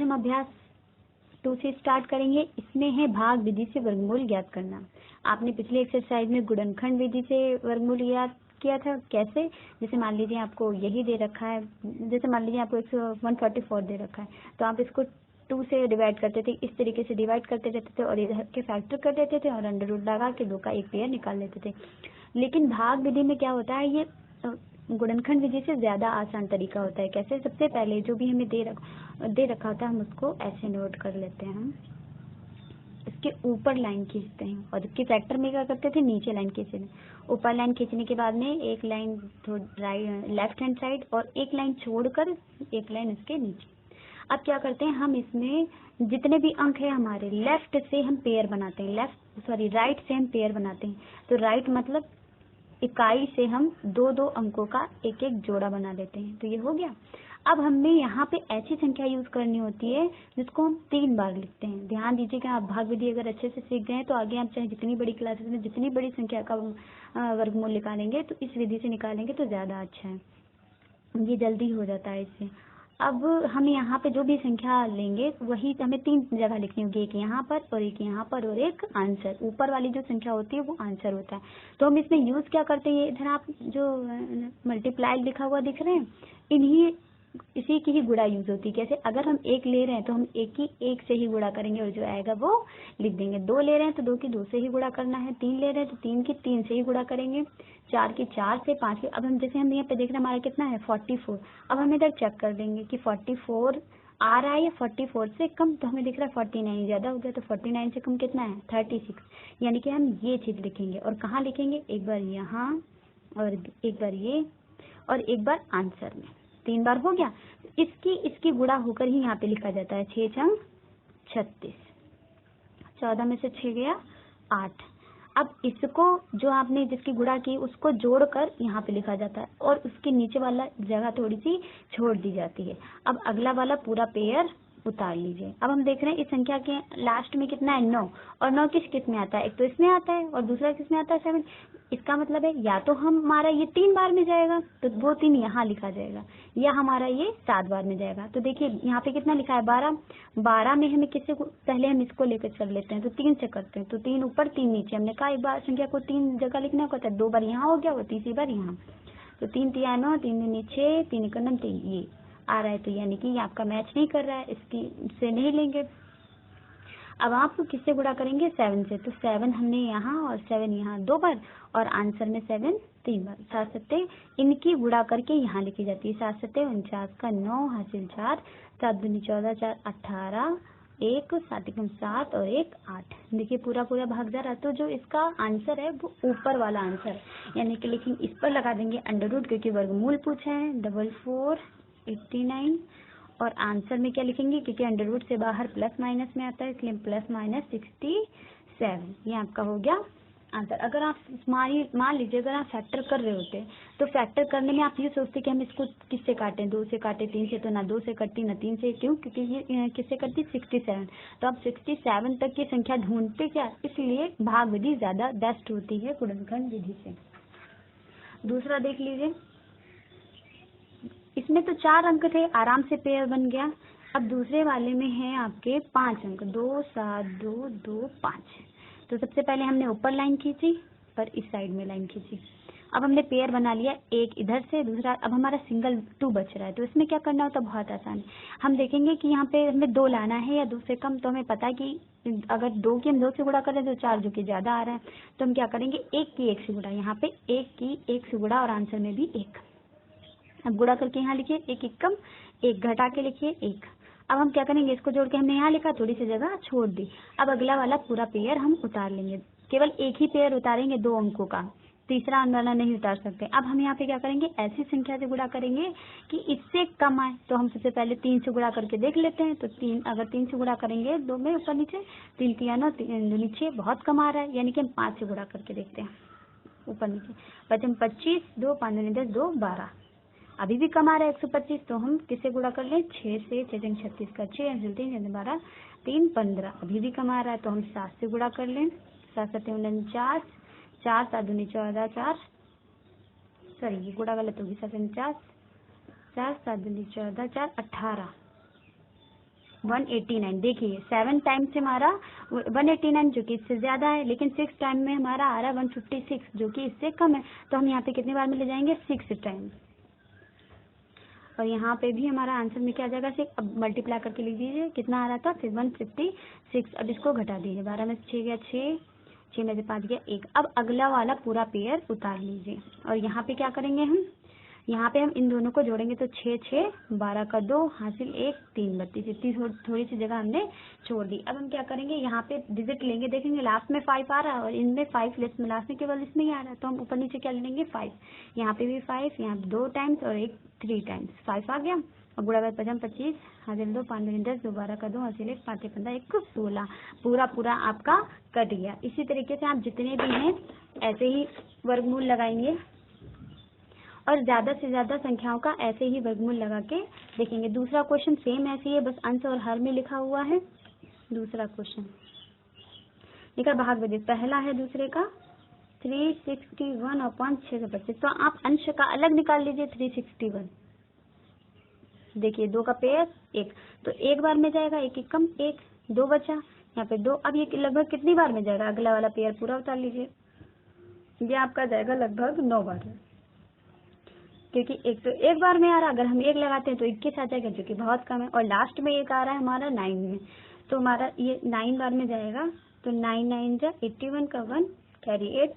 आज हम अभ्यास 2 से स्टार्ट करेंगे। इसमें है भाग विधि से वर्गमूल ज्ञात करना। आपने पिछले एक्सरसाइज में गुणनखंड विधि से वर्गमूल ज्ञात किया था। कैसे? जैसे मान लीजिए आपको यही दे रखा है, जैसे मान लीजिए आपको 144 दे रखा है, तो आप इसको 2 से डिवाइड करते थे, इस तरीके से डिवाइड करते रहते थे और इधर के फैक्टर कर देते थे और अंडर रूट लगा के 2 का एक पेयर निकाल लेते थे। लेकिन भाग विधि में क्या होता है, ये गुणनखंड विधि से ज्यादा आसान तरीका होता है। कैसे? सबसे पहले जो भी हमें दे रखा होता है हम उसको ऐसे नोट कर लेते हैं, हम इसके ऊपर लाइन खींचते हैं और इसके फैक्टर में क्या करते थे, नीचे लाइन खींचते। ऊपर लाइन खींचने के बाद में एक लाइन लेफ्ट हैंड साइड और एक लाइन छोड़कर एक लाइन इसके नीचे। अब क्या करते हैं, हम इसमें जितने भी अंक है हमारे लेफ्ट से हम पेयर बनाते हैं, राइट से हम पेयर बनाते हैं। तो राइट मतलब इकाई से हम 2-2 अंकों का एक एक जोड़ा बना लेते हैं। तो ये हो गया। अब हमें यहाँ पे ऐसी संख्या यूज करनी होती है जिसको हम 3 बार लिखते हैं। ध्यान दीजिएगा, आप भाग विधि अगर अच्छे से सीख गए हैं तो आगे आप चाहे जितनी बड़ी क्लासेस में जितनी बड़ी संख्या का वर्गमूल निकालेंगे तो इस विधि से निकालेंगे तो ज्यादा अच्छा है, ये जल्दी हो जाता है इससे। अब हम यहाँ पे जो भी संख्या लेंगे वही हमें 3 जगह लिखनी होगी, एक यहाँ पर और एक यहाँ पर और एक आंसर। ऊपर वाली जो संख्या होती है वो आंसर होता है। तो हम इसमें यूज क्या करते हैं, इधर आप जो मल्टीप्लाई लिखा हुआ दिख रहे हैं, इसी की ही गुणा यूज होती है। कैसे? अगर हम 1 ले रहे हैं तो हम 1 की 1 से ही गुणा करेंगे और जो आएगा वो लिख देंगे। 2 ले रहे हैं तो 2 की 2 से ही गुणा करना है। 3 ले रहे हैं तो 3 की 3 से ही गुणा करेंगे। 4 की 4 से, 5 की, अब हम जैसे हम यहाँ पे देख रहे हैं हमारा कितना है 44। अब हम इधर चेक कर देंगे कि 44 आ रहा है या 44 से कम। तो हमें दिख रहा है 49 ज्यादा हो गया, तो 49 से कम कितना है 36। यानी कि हम ये चीज लिखेंगे और कहाँ लिखेंगे, एक बार यहाँ और एक बार ये और एक बार आंसर में। 3 बार हो गया। इसकी गुणा होकर ही यहाँ पे लिखा जाता है 6 छंग 36। 14 में से 6 गया 8। अब इसको जो आपने जिसकी गुणा की उसको जोड़कर यहाँ पे लिखा जाता है और उसके नीचे वाला जगह थोड़ी सी छोड़ दी जाती है। अब अगला वाला पूरा पेयर उतार लीजिए। अब हम देख रहे हैं इस संख्या के लास्ट में कितना है 9, और 9 किस में आता है, एक तो इसमें आता है और दूसरा किस में आता है 7। इसका मतलब है या तो हमारा ये 3 बार में जाएगा तो वो 3 यहाँ लिखा जाएगा, या हमारा ये 7 बार में जाएगा। तो देखिए यहाँ पे कितना लिखा है 12। 12 में हमें किससे, पहले हम इसको लेकर चल लेते हैं तो 3 से करते हैं। तो 3 ऊपर 3 नीचे। हमने कहा एक बार संख्या को 3 जगह लिखना होता है, 2 बार यहाँ हो गया, वो तीसरी बार यहाँ। तो 3 तिया 9, 3 दूनी 6, 3 एकम 3 ये आ रहा है। तो यानी कि ये आपका मैच नहीं कर रहा है, इसकी से नहीं लेंगे। अब आप किससे गुणा करेंगे 7 से। तो 7 हमने यहाँ और 7 यहाँ 2 बार और आंसर में 7 3 बार। 7 सत्ते इनकी गुणा करके यहाँ लिखी जाती है। 7 सत्ते 49 का 9 हासिल 4, 7 दूनी 14, 4 18, 1 7 एकम 7 और 1 8। देखिए पूरा भाग जा रहा है। तो जो इसका आंसर है वो ऊपर वाला आंसर है, यानी कि लेकिन इस पर लगा देंगे अंडर रूट, क्योंकि वर्गमूल पूछा है 4489। और आंसर में क्या लिखेंगे, क्योंकि अंडर रूट से बाहर प्लस माइनस में आता है, इसलिए प्लस माइनस 67। ये आपका हो गया आंसर। अगर आप मान लीजिए अगर आप फैक्टर कर रहे होते तो फैक्टर करने में आप ये सोचते कि हम इसको किससे काटें, 2 से काटें 3 से, तो ना 2 से कटती ना 3 से। क्यों? क्योंकि ये किससे कटती 67। तो आप 67 तक की संख्या ढूंढते क्या, इसलिए भाग विधि ज्यादा बेस्ट होती है गुणनखंड विधि से। दूसरा देख लीजिए, इसमें तो 4 अंक थे, आराम से पेयर बन गया। अब दूसरे वाले में है आपके 5 अंक, 2 7 2 2 5। तो सबसे पहले हमने ऊपर लाइन खींची और इस साइड में लाइन खींची। अब हमने पेयर बना लिया, एक इधर से दूसरा। अब हमारा सिंगल 2 बच रहा है, तो इसमें क्या करना होता है, बहुत आसान है। हम देखेंगे कि यहाँ पे हमें 2 लाना है या 2 से कम। तो हमें पता है कि अगर 2 की हम 2 से गुणा करें तो 4 जो कि ज्यादा आ रहा है, तो हम क्या करेंगे 1 की 1 से गुणा। यहाँ पे 1 की 1 से गुणा और आंसर में भी 1। अब गुणा करके यहाँ लिखिए 1 एकम 1, घटा के लिखिए 1। अब हम क्या करेंगे, इसको जोड़ के हमने यहाँ लिखा, थोड़ी सी जगह छोड़ दी। अब अगला वाला पूरा पेयर हम उतार लेंगे। केवल एक ही पेयर उतारेंगे 2 अंकों का, तीसरा वाला नहीं उतार सकते। अब हम यहाँ पे क्या करेंगे, ऐसी संख्या से गुणा करेंगे कि इससे कम आए। तो हम सबसे पहले 3 से गुणा करके देख लेते हैं। तो 3 अगर 3 से गुणा करेंगे 2 में ऊपर नीचे, 3 तिया 9, 3 दूनी 6, बहुत कम आ रहा है, यानी कि हम 5 से गुणा करके देखते हैं ऊपर नीचे। 5 25, 2 5 दूनी 10, 2 12, अभी भी कम आ रहा है 125। तो हम किससे गुणा कर लें 6 से। 6 36 का 6 3 12 3 15, अभी भी कम आ रहा है, तो हम 7 से गुणा कर लें। 7 7 49, 4 7 दूनी 14, 4 सॉरी ये गुणा गलत होगी, 7 49, 4 7 दूनी 14, 4 18, 189। देखिए 7 टाइम से हमारा 189 जो कि इससे ज्यादा है, लेकिन 6 टाइम में हमारा आ रहा है 156 जो कि इससे कम है। तो हम यहाँ पे कितनी बार में ले जाएंगे? 6 टाइम। और यहाँ पे भी हमारा आंसर में क्या आ जाएगा? 6। अब मल्टीप्लाई करके लिख दीजिए, कितना आ रहा था? फिर 156। अब इसको घटा दीजिए, 12 में से 6 गया 6, 6 में से 5 गया 1। अब अगला वाला पूरा पेयर उतार लीजिए और यहाँ पे क्या करेंगे हम? यहाँ पे हम इन दोनों को जोड़ेंगे तो 6 6, 12 का 2 हासिल 1, 3 32। इतनी थोड़ी सी जगह हमने छोड़ दी। अब हम क्या करेंगे? यहाँ पे डिजिट लेंगे, देखेंगे लास्ट में 5 आ रहा है और इनमें 5 लेस में लास्ट में केवल इसमें ही आ रहा है, तो हम ऊपर नीचे क्या लेंगे? 5। यहाँ पे भी 5, यहाँ 2 टाइम्स और एक 3 टाइम्स 5 आ गया। और बुढ़ा भाई 55 25 हासिल 2 5 में 10 12 का 2 हासिल 1 5 15 1 16। पूरा आपका कट गया। इसी तरीके से आप जितने भी हैं ऐसे ही वर्गमूल लगाएंगे और ज्यादा से ज्यादा संख्याओं का ऐसे ही वर्गमूल लगा के देखेंगे। दूसरा क्वेश्चन सेम ऐसे ही है, बस अंश और हर में लिखा हुआ है। दूसरा क्वेश्चन लिखा भाग विधि, पहला है दूसरे का 361/625। तो आप अंश का अलग निकाल लीजिए 361। देखिए 2 का पेयर 1, तो एक बार में जाएगा, 1 1 कम 1, 2 बचा, यहाँ पे 2। अब ये लगभग कितनी बार में जाएगा? अगला वाला पेयर पूरा उतार लीजिए, ये आपका जाएगा लगभग 9 बार में, क्योंकि एक तो एक बार में आ रहा, अगर हम 1 लगाते हैं तो 21 आ जाएगा जो कि बहुत कम है। और लास्ट में 1 आ रहा है हमारा 9 में, तो हमारा ये 9 बार में जाएगा। तो 9 9 जा 81 का 1 कैरी 8,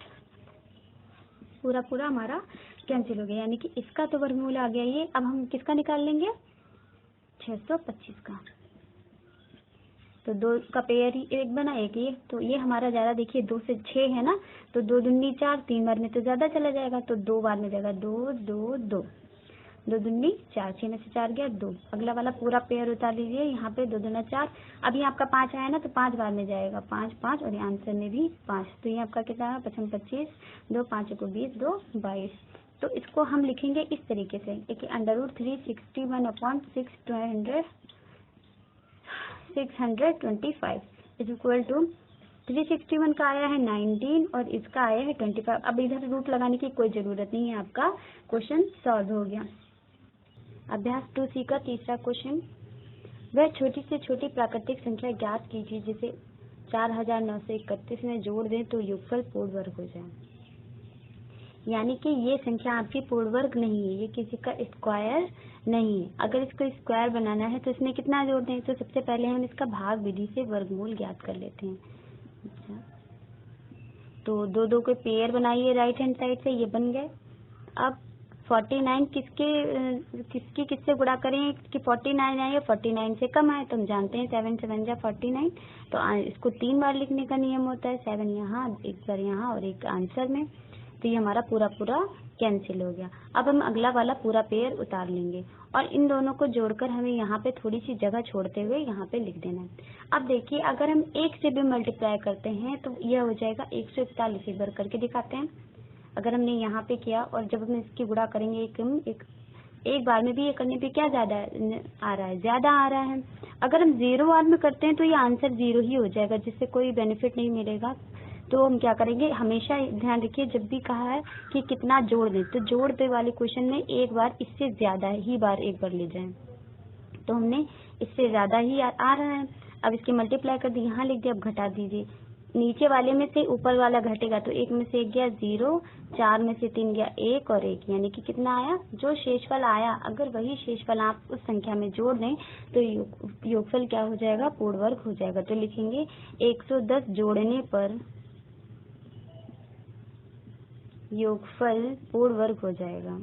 पूरा हमारा कैंसिल हो गया, यानी कि इसका तो वर्गमूल आ गया ये। अब हम किसका निकाल लेंगे? 625 का। तो 2 का पेयर ही 1 बना, 1 ये, तो ये हमारा ज्यादा, देखिए 2 से 6 है ना, तो 2 दूनी 4, 3 बार में तो ज्यादा चला जाएगा, तो 2 बार में जाएगा 2 2 2, 2 दूनी 4, 6 में से 4 गया 2। अगला वाला पूरा पेयर उतार लीजिए, यहाँ पे 2 दूना 4। अभी आपका 5 आया ना, तो 5 बार में जाएगा 5 5, और आंसर में भी 5। तो ये आपका कितना है? 55 25, 2 5 को 20, 2 22। तो इसको हम लिखेंगे इस तरीके से, एक √361/625 625 इज इक्वल टू 361 का आया है 19 और इसका आया है 25। अब इधर रूट लगाने की कोई जरूरत नहीं है, आपका क्वेश्चन सॉल्व हो गया। अभ्यास 2C का तीसरा क्वेश्चन, वह छोटी से छोटी प्राकृतिक संख्या ज्ञात कीजिए जिसे 4931 में जोड़ दें तो योगफल पूर्ण वर्ग हो जाए। यानी कि ये संख्या आपकी पूर्ण वर्ग नहीं है, ये किसी का स्क्वायर नहीं है। अगर इसको स्क्वायर बनाना है तो इसमें कितना जोड़ दें? तो सबसे पहले हम इसका भाग विधि से वर्गमूल ज्ञात कर लेते हैं। अच्छा, तो 2 2 के पेयर बनाइए राइट हैंड साइड से, ये बन गए। अब 49 किससे गुणा करें कि 49 आए या 49 से कम आए? तो हम जानते हैं 7 7 जा 49, तो इसको 3 बार लिखने का नियम होता है, 7 यहाँ, 1 बार यहाँ और 1 आंसर में। तो ये हमारा पूरा कैंसिल हो गया। अब हम अगला वाला पूरा पेयर उतार लेंगे और इन दोनों को जोड़कर हमें यहाँ पे थोड़ी सी जगह छोड़ते हुए यहाँ पे लिख देना है। अब देखिए अगर हम 1 से भी मल्टीप्लाई करते हैं तो यह हो जाएगा 141। एक बार करके दिखाते हैं। अगर हमने यहाँ पे किया और जब हम इसकी गुणा करेंगे एक बार में भी, ये करने पे क्या ज्यादा आ रहा है? ज्यादा आ रहा है। अगर हम 0 बार में करते हैं तो ये आंसर 0 ही हो जाएगा, जिससे कोई बेनिफिट नहीं मिलेगा। तो हम क्या करेंगे? हमेशा ध्यान रखिए, जब भी कहा है कि कितना जोड़ दें तो जोड़ पे वाले क्वेश्चन में एक बार इससे ज्यादा ही बार एक बार ले जाएं। तो हमने इससे ज्यादा ही आ रहा है। अब इसकी मल्टीप्लाई कर दी, यहाँ लिख दिया। अब घटा दीजिए, नीचे वाले में से ऊपर वाला घटेगा तो 1 में से 1 गया 0, 4 में से 3 गया 1 और 1, यानी कि कितना आया? जो शेषफल आया, अगर वही शेषफल आप उस संख्या में जोड़ दें तो योगफल क्या हो जाएगा? पूर्ण वर्ग हो जाएगा। तो लिखेंगे 110 जोड़ने पर योगफल पूर्ण वर्ग हो जाएगा।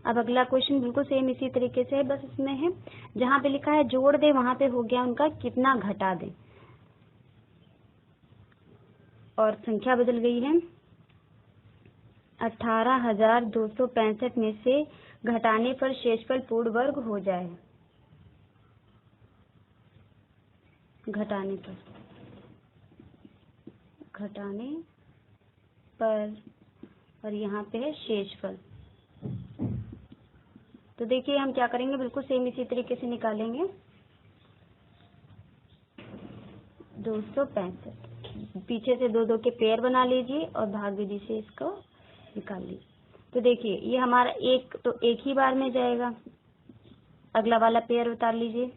अब अगला क्वेश्चन बिल्कुल सेम इसी तरीके से है, बस इसमें है जहाँ पे लिखा है जोड़ दे वहां पे हो गया उनका कितना घटा दे, और संख्या बदल गई है। 18,265 में से घटाने पर शेषफल पूर्ण वर्ग हो जाए। घटाने पर और यहाँ पे है शेषफल। तो देखिए हम क्या करेंगे, बिल्कुल सेम इसी तरीके से निकालेंगे। 265 पीछे से 2 2 के पेयर बना लीजिए और भाग विधि से इसको निकाल लीजिए। तो देखिए ये हमारा एक तो एक ही बार में जाएगा, अगला वाला पेयर उतार लीजिए।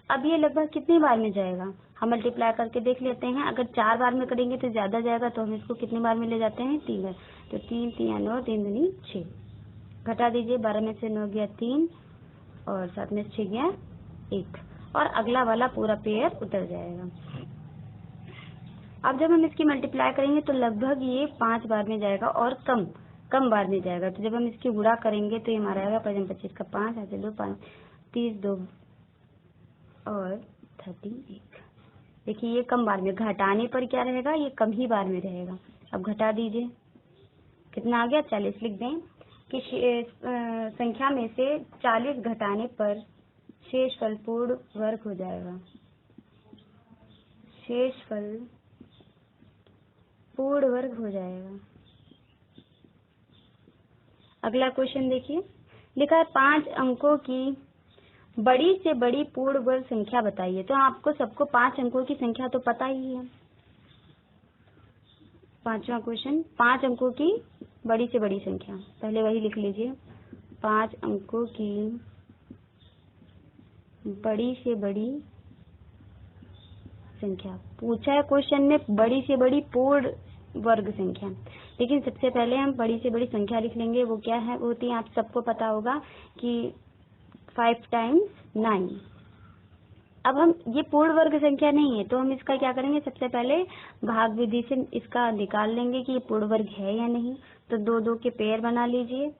अब ये लगभग कितनी बार में जाएगा हम मल्टीप्लाई करके देख लेते हैं। अगर 4 बार में करेंगे तो ज्यादा जाएगा, तो हम इसको कितनी बार में ले जाते हैं, 3 बार। तो 3 3 9, 3 दूनी 6, घटा दीजिए, 12 में से 9 गया 3 और 7 में से 6 गया 1, और अगला वाला पूरा पेयर उतर जाएगा। अब जब हम इसकी मल्टीप्लाई करेंगे तो लगभग ये 5 बार में जाएगा और कम बार में जाएगा। तो जब हम इसकी गुणा करेंगे तो ये हमारा आएगा 25 का 5, ऐसे 2 5 30 2 और 31। देखिए ये कम बार में, घटाने पर क्या रहेगा, ये कम ही बार में रहेगा। अब घटा दीजिए, कितना आ गया 40। लिख दें कि संख्या में से 40 घटाने पर शेषफल पूर्ण वर्ग हो जाएगा। शेषफल पूर्ण वर्ग हो जाएगा। अगला क्वेश्चन देखिए, लिखा है 5 अंकों की बड़ी से बड़ी पूर्ण वर्ग संख्या बताइए। तो आपको सबको 5 अंकों की संख्या तो पता ही है। 5वां क्वेश्चन, 5 अंकों की बड़ी से बड़ी संख्या, पहले वही लिख लीजिए। 5 अंकों की बड़ी से बड़ी संख्या पूछा है क्वेश्चन में, बड़ी से बड़ी पूर्ण वर्ग संख्या। लेकिन सबसे पहले हम बड़ी से बड़ी संख्या लिख लेंगे। वो क्या है, वो होती है, आप सबको पता होगा कि 5 टाइम्स 9। अब हम ये पूर्ण वर्ग संख्या नहीं है, तो हम इसका क्या करेंगे, सबसे पहले भाग विधि से इसका निकाल लेंगे कि ये पूर्ण वर्ग है या नहीं। तो 2 2 के पेयर बना लीजिए,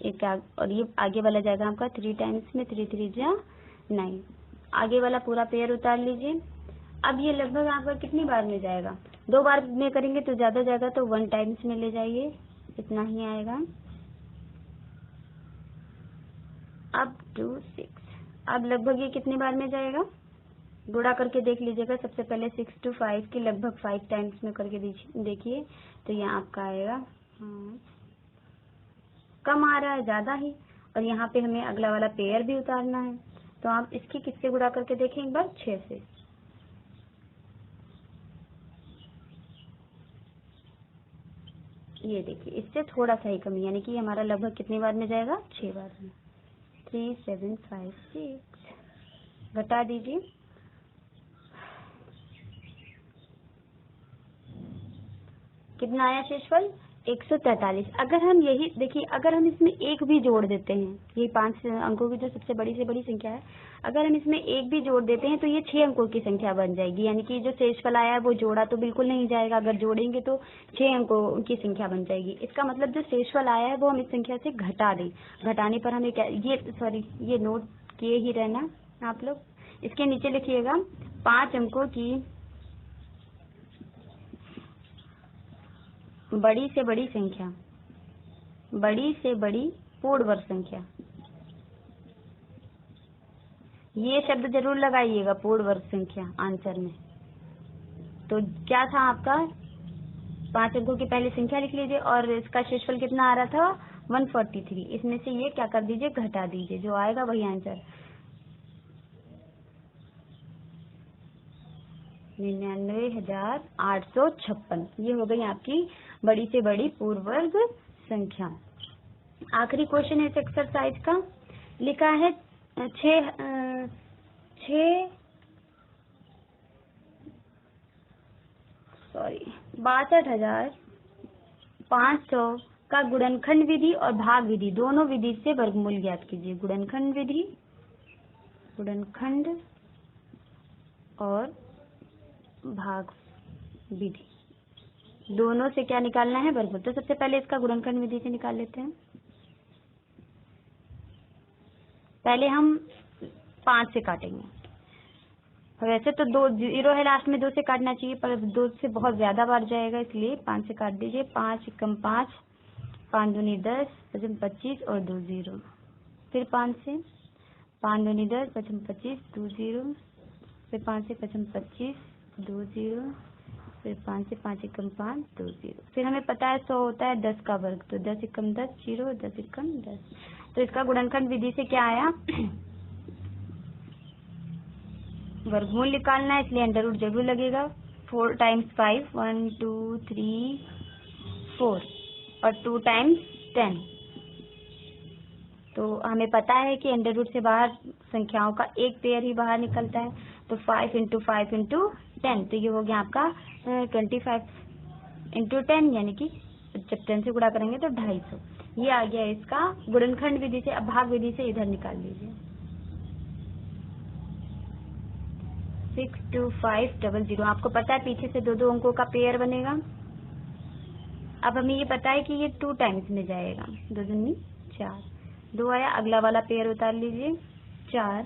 एक और ये आगे वाला जाएगा आपका 3 टाइम्स में, 3 3 जा 9, आगे वाला पूरा पेयर उतार लीजिए। अब ये लगभग आपका कितनी बार में जाएगा, 2 बार में करेंगे तो ज्यादा जाएगा, तो 1 टाइम्स में ले जाइए, इतना ही आएगा। अब 2 6, अब लगभग ये कितनी बार में जाएगा, गुणा करके देख लीजिएगा। सबसे पहले 6 to 5 की लगभग 5 टाइम्स में करके देखिए, तो यहाँ आपका आएगा कम आ रहा है, ज्यादा ही। और यहाँ पे हमें अगला वाला पेयर भी उतारना है, तो आप इसकी किससे गुणा करके देखें एक बार, 6 से। ये देखिए इससे थोड़ा सा ही कमी, यानी कि हमारा लगभग कितनी बार में जाएगा, 6 बार में। 3 7 5 6, घटा दीजिए, कितना आया शेषफल, 143। अगर हम यही देखिए, अगर हम इसमें एक भी जोड़ देते हैं, ये 5 अंकों की जो सबसे बड़ी से बड़ी संख्या है, अगर हम इसमें एक भी जोड़ देते हैं तो ये 6 अंकों की संख्या बन जाएगी। यानी कि जो शेषफल आया है वो जोड़ा तो बिल्कुल नहीं जाएगा, अगर जोड़ेंगे तो 6 अंकों की संख्या बन जाएगी। इसका मतलब जो शेषफल आया है वो हम इस संख्या से घटा दें। घटाने पर हमें क्या, ये नोट किए ही रहना आप लोग। इसके नीचे लिखिएगा 5 अंकों की बड़ी से बड़ी संख्या, बड़ी से बड़ी पूर्ण वर्ग संख्या। ये शब्द जरूर लगाइएगा, पूर्ण वर्ग संख्या आंसर में। तो क्या था आपका, 5 अंकों की पहली संख्या लिख लीजिए और इसका शेषफल कितना आ रहा था, 143। इसमें से ये क्या कर दीजिए, घटा दीजिए, जो आएगा वही आंसर। 99,856, ये हो गई आपकी बड़ी से बड़ी पूर्ण वर्ग संख्या। आखिरी क्वेश्चन है इस एक्सरसाइज का, लिखा है 62,500 का गुणनखंड विधि और भाग विधि दोनों विधि से वर्गमूल ज्ञात कीजिए। गुणनखंड विधि, गुणनखंड और भाग विधि दोनों से क्या निकालना है, वर्गमूल। तो सबसे पहले इसका गुणनखंड विधि से निकाल लेते हैं। पहले हम 5 से काटेंगे, वैसे तो 2 0 है लास्ट में, 2 से काटना चाहिए, पर 2 से बहुत ज्यादा बार जाएगा, इसलिए 5 से काट दीजिए। 5 एकम 5, 5 दूनी 10, 5 25 और 2 0। फिर 5 से, 5 दूनी 10, 5 25 2 0। फिर 5 से 5 25 2 0। फिर 5 से 5 एकम 5 2 0। फिर हमें पता है 100 होता है 10 का वर्ग, तो 10 एकम 10 0, 10 एकम 10। तो इसका गुणनखंड विधि से क्या आया, वर्गमूल निकालना है, इसलिए अंडर रूट जरूर लगेगा। 4 टाइम्स 5, 1 2 3 4, और 2 टाइम्स 10। तो हमें पता है कि अंडर रूट से बाहर संख्याओं का एक पेयर ही बाहर निकलता है, तो 5 × 5 × 10, तो ये हो गया आपका 25 × 10, यानी कि जब 10 से गुणा करेंगे तो 250। ये आ गया इसका गुणनखंड विधि से। अब भाग विधि से इधर निकाल लीजिए। 62500, आपको पता है पीछे से दो दो अंकों का पेयर बनेगा। अब हमें ये पता है कि ये 2 टाइम्स में जाएगा, 2 दूनी 4, 2 आया, अगला वाला पेयर उतार लीजिए 4।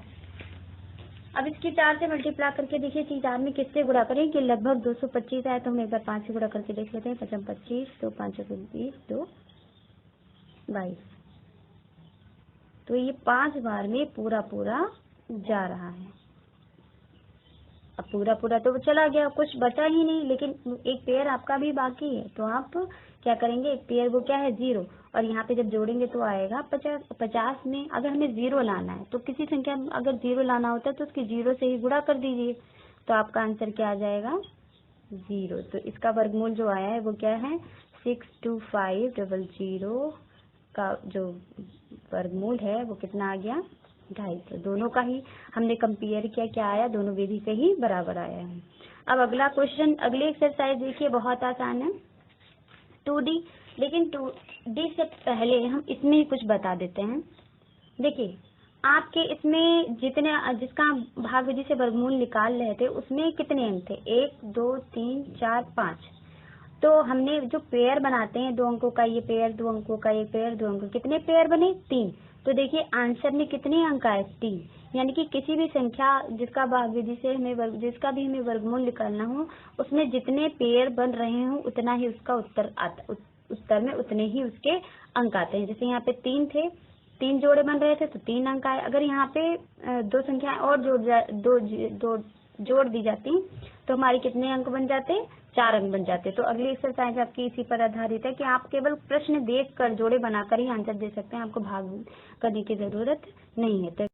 अब इसकी 4 से मल्टीप्लाई करके देखिए, 4 में किससे गुणा करें कि लगभग 225 आया, तो हम एक बार 5 से गुणा करके देख लेते हैं। 5 25, 2 5 20, 2 22, तो ये 5 बार में पूरा पूरा जा रहा है। अब पूरा पूरा तो चला गया, कुछ बचा ही नहीं, लेकिन एक पेयर आपका भी बाकी है, तो आप क्या करेंगे, एक पेयर वो क्या है 0, और यहाँ पे जब जोड़ेंगे तो आएगा 50 में अगर हमें 0 लाना है, तो किसी संख्या में अगर 0 लाना होता है तो उसकी 0 से ही गुणा कर दीजिए, तो आपका आंसर क्या आ जाएगा 0। तो इसका वर्गमूल जो आया है वो क्या है 62500 का जो वर्गमूल है वो कितना आ गया 250। दोनों का ही हमने कंपेयर किया, क्या आया, दोनों विधि से ही बराबर आया है। अब अगला क्वेश्चन, अगली एक्सरसाइज देखिए, बहुत आसान है 2D, लेकिन 2D से पहले हम इसमें ही कुछ बता देते हैं। देखिए आपके इसमें जिसका भाग विधि से वर्गमूल निकाल रहे थे उसमें कितने अंक थे, 1 2 3 4 5। तो हमने जो पेयर बनाते हैं 2 अंकों का ये पेयर, 2 अंकों का ये पेयर, 2 अंकों, कितने पेयर बने 3। तो देखिए आंसर में कितने अंक आए 3, यानी कि किसी भी संख्या जिसका भाग विधि से हमें जिसका भी हमें वर्गमूल निकालना हो उसमें जितने पेयर बन रहे हो उतना ही उसका उत्तर में उतने ही उसके अंक आते हैं। जैसे यहाँ पे 3 थे, 3 जोड़े बन रहे थे तो 3 अंक आए। अगर यहाँ पे 2 संख्याएं और जोड़ दी जाती तो हमारे कितने अंक बन जाते, 4 अंक बन जाते। तो अगली एक्सरसाइज आपकी इसी पर आधारित है कि आप केवल प्रश्न देखकर जोड़े बनाकर ही आंसर दे सकते हैं, आपको भाग करने की जरूरत नहीं है। तो